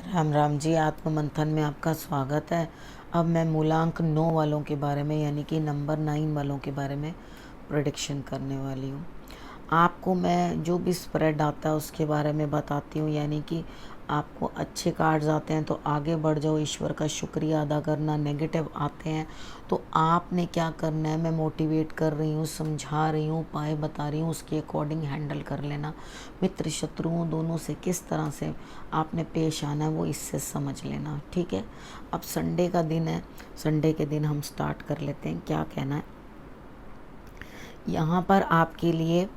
राम राम जी। आत्म मंथन में आपका स्वागत है। अब मैं मूलांक 9 वालों के बारे में यानी कि नंबर 9 वालों के बारे में प्रेडिक्शन करने वाली हूँ। आपको मैं जो भी स्प्रेड आता है उसके बारे में बताती हूँ, यानी कि आपको अच्छे कार्ड्स आते हैं तो आगे बढ़ जाओ, ईश्वर का शुक्रिया अदा करना। नेगेटिव आते हैं तो आपने क्या करना है, मैं मोटिवेट कर रही हूँ, समझा रही हूँ, उपाय बता रही हूँ, उसके अकॉर्डिंग हैंडल कर लेना। मित्र शत्रुओं दोनों से किस तरह से आपने पेश आना है वो इससे समझ लेना, ठीक है। अब संडे का दिन है, संडे के दिन हम स्टार्ट कर लेते हैं। क्या कहना है, यहाँ पर आपके लिए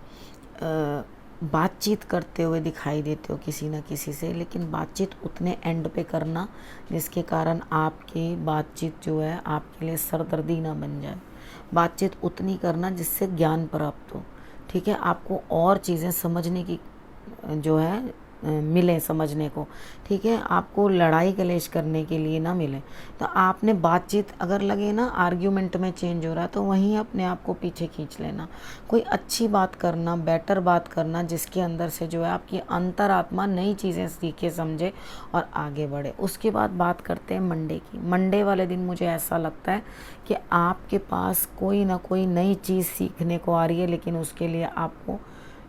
बातचीत करते हुए दिखाई देते हो किसी न किसी से, लेकिन बातचीत उतने एंड पे करना जिसके कारण आपकी बातचीत जो है आपके लिए सरदर्दी ना बन जाए। बातचीत उतनी करना जिससे ज्ञान प्राप्त हो, ठीक है। आपको और चीज़ें समझने की जो है मिले समझने को, ठीक है। आपको लड़ाई कलेश करने के लिए ना मिले। तो आपने बातचीत अगर लगे ना आर्ग्यूमेंट में चेंज हो रहा है तो वहीं अपने आप को पीछे खींच लेना। कोई अच्छी बात करना, बेटर बात करना जिसके अंदर से जो है आपकी अंतरात्मा नई चीज़ें सीखे समझे और आगे बढ़े। उसके बाद बात करते हैं मंडे की। मंडे वाले दिन मुझे ऐसा लगता है कि आपके पास कोई ना कोई नई चीज़ सीखने को आ रही है, लेकिन उसके लिए आपको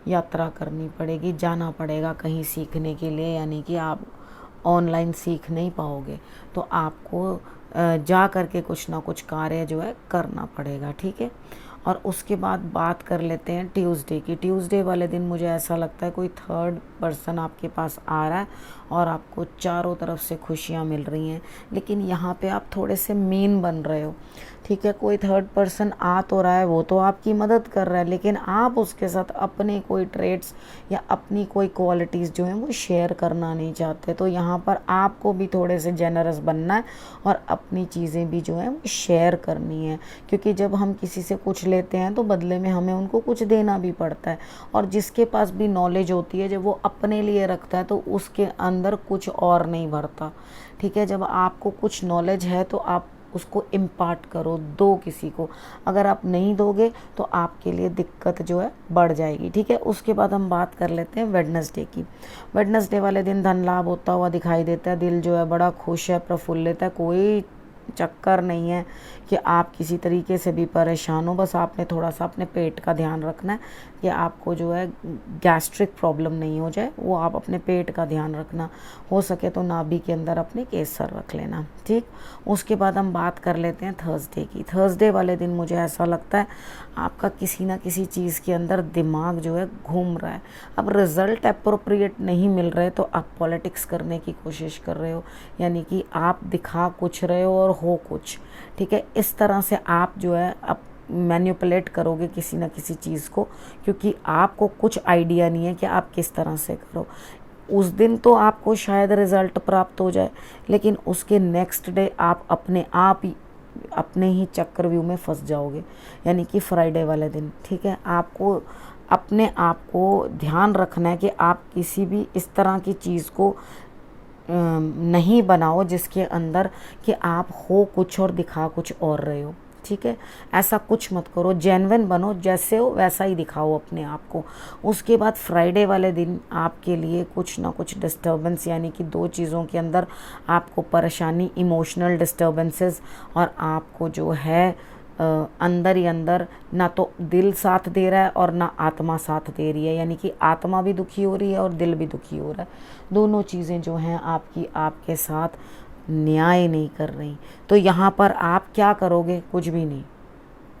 यात्रा करनी पड़ेगी, जाना पड़ेगा कहीं सीखने के लिए, यानी कि आप ऑनलाइन सीख नहीं पाओगे। तो आपको जा करके कुछ ना कुछ कार्य जो है करना पड़ेगा, ठीक है। और उसके बाद बात कर लेते हैं ट्यूसडे की। ट्यूसडे वाले दिन मुझे ऐसा लगता है कोई थर्ड पर्सन आपके पास आ रहा है और आपको चारों तरफ से खुशियाँ मिल रही हैं, लेकिन यहाँ पे आप थोड़े से मीन बन रहे हो, ठीक है। कोई थर्ड पर्सन आ तो रहा है, वो तो आपकी मदद कर रहा है, लेकिन आप उसके साथ अपने कोई ट्रेड्स या अपनी कोई क्वालिटीज़ जो हैं वो शेयर करना नहीं चाहते। तो यहाँ पर आपको भी थोड़े से जेनरस बनना है और अपनी चीज़ें भी जो हैं वो शेयर करनी है, क्योंकि जब हम किसी से कुछ लेते हैं तो बदले में हमें उनको कुछ देना भी पड़ता है। और जिसके पास भी नॉलेज होती है जब वो अपने लिए रखता है तो उसके अंदर कुछ और नहीं भरता, ठीक है। जब आपको कुछ नॉलेज है तो आप उसको इम्पार्ट करो, दो किसी को। अगर आप नहीं दोगे तो आपके लिए दिक्कत जो है बढ़ जाएगी, ठीक है। उसके बाद हम बात कर लेते हैं वेडनेसडे की। वेडनेसडे वाले दिन धन लाभ होता हुआ दिखाई देता है। दिल जो है बड़ा खुश है, प्रफुल्लित है। कोई चक्कर नहीं है कि आप किसी तरीके से भी परेशान हो। बस आपने थोड़ा सा अपने पेट का ध्यान रखना है कि आपको जो है गैस्ट्रिक प्रॉब्लम नहीं हो जाए, वो आप अपने पेट का ध्यान रखना। हो सके तो नाभि के अंदर अपने केसर रख लेना, ठीक। उसके बाद हम बात कर लेते हैं थर्सडे की। थर्सडे वाले दिन मुझे ऐसा लगता है आपका किसी ना किसी चीज़ के अंदर दिमाग जो है घूम रहा है। अब रिज़ल्ट अप्रोप्रिएट नहीं मिल रहे तो आप पॉलिटिक्स करने की कोशिश कर रहे हो, यानी कि आप दिखा कुछ रहे हो और हो कुछ, ठीक है। इस तरह से आप जो है अब मैनिपुलेट करोगे किसी न किसी चीज़ को, क्योंकि आपको कुछ आइडिया नहीं है कि आप किस तरह से करो। उस दिन तो आपको शायद रिज़ल्ट प्राप्त हो जाए, लेकिन उसके नेक्स्ट डे आप अपने आप ही अपने ही चक्रव्यूह में फंस जाओगे, यानी कि फ्राइडे वाले दिन, ठीक है। आपको अपने आप को ध्यान रखना है कि आप किसी भी इस तरह की चीज़ को नहीं बनाओ जिसके अंदर कि आप हो कुछ और दिखा कुछ और रहे हो, ठीक है। ऐसा कुछ मत करो, जेन्युइन बनो, जैसे हो वैसा ही दिखाओ अपने आप को। उसके बाद फ्राइडे वाले दिन आपके लिए कुछ ना कुछ डिस्टर्बेंस, यानी कि दो चीज़ों के अंदर आपको परेशानी, इमोशनल डिस्टर्बेंसेस, और आपको जो है अंदर ही अंदर ना तो दिल साथ दे रहा है और ना आत्मा साथ दे रही है, यानी कि आत्मा भी दुखी हो रही है और दिल भी दुखी हो रहा है। दोनों चीज़ें जो हैं आपकी आपके साथ न्याय नहीं कर रही। तो यहाँ पर आप क्या करोगे, कुछ भी नहीं।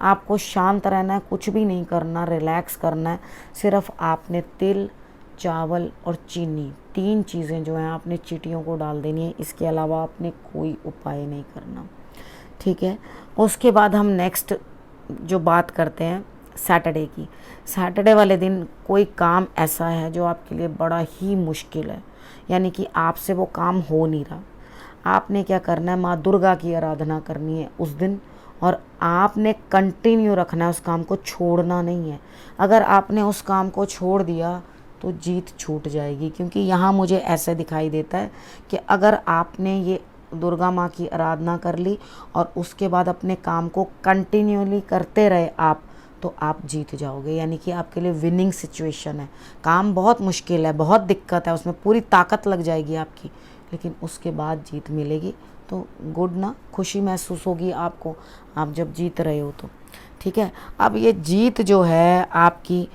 आपको शांत रहना है, कुछ भी नहीं करना, रिलैक्स करना है। सिर्फ आपने तिल, चावल और चीनी, तीन चीज़ें जो हैं आपने चींटियों को डाल देनी है। इसके अलावा आपने कोई उपाय नहीं करना, ठीक है। उसके बाद हम नेक्स्ट जो बात करते हैं सैटरडे की। सैटरडे वाले दिन कोई काम ऐसा है जो आपके लिए बड़ा ही मुश्किल है, यानी कि आपसे वो काम हो नहीं रहा। आपने क्या करना है, माँ दुर्गा की आराधना करनी है उस दिन, और आपने कंटिन्यू रखना है, उस काम को छोड़ना नहीं है। अगर आपने उस काम को छोड़ दिया तो जीत छूट जाएगी, क्योंकि यहाँ मुझे ऐसे दिखाई देता है कि अगर आपने ये दुर्गा माँ की आराधना कर ली और उसके बाद अपने काम को कंटिन्यूली करते रहे आप, तो आप जीत जाओगे, यानी कि आपके लिए विनिंग सिचुएशन है। काम बहुत मुश्किल है, बहुत दिक्कत है, उसमें पूरी ताकत लग जाएगी आपकी, लेकिन उसके बाद जीत मिलेगी तो गुड ना, खुशी महसूस होगी आपको, आप जब जीत रहे हो तो। ठीक है, अब ये जीत जो है आपकी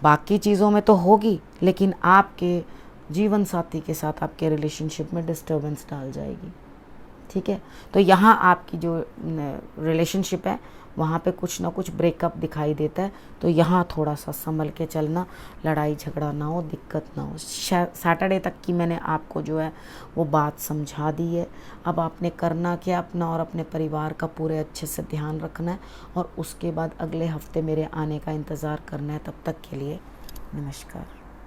बाकी चीज़ों में तो होगी, लेकिन आपके जीवन साथी के साथ आपके रिलेशनशिप में डिस्टर्बेंस डाल जाएगी। ठीक है, तो यहाँ आपकी जो रिलेशनशिप है वहाँ पे कुछ ना कुछ ब्रेकअप दिखाई देता है, तो यहाँ थोड़ा सा संभल के चलना, लड़ाई झगड़ा ना हो, दिक्कत ना हो। सैटरडे तक की मैंने आपको जो है वो बात समझा दी है। अब आपने करना क्या, अपना और अपने परिवार का पूरे अच्छे से ध्यान रखना है, और उसके बाद अगले हफ्ते मेरे आने का इंतज़ार करना है। तब तक के लिए नमस्कार।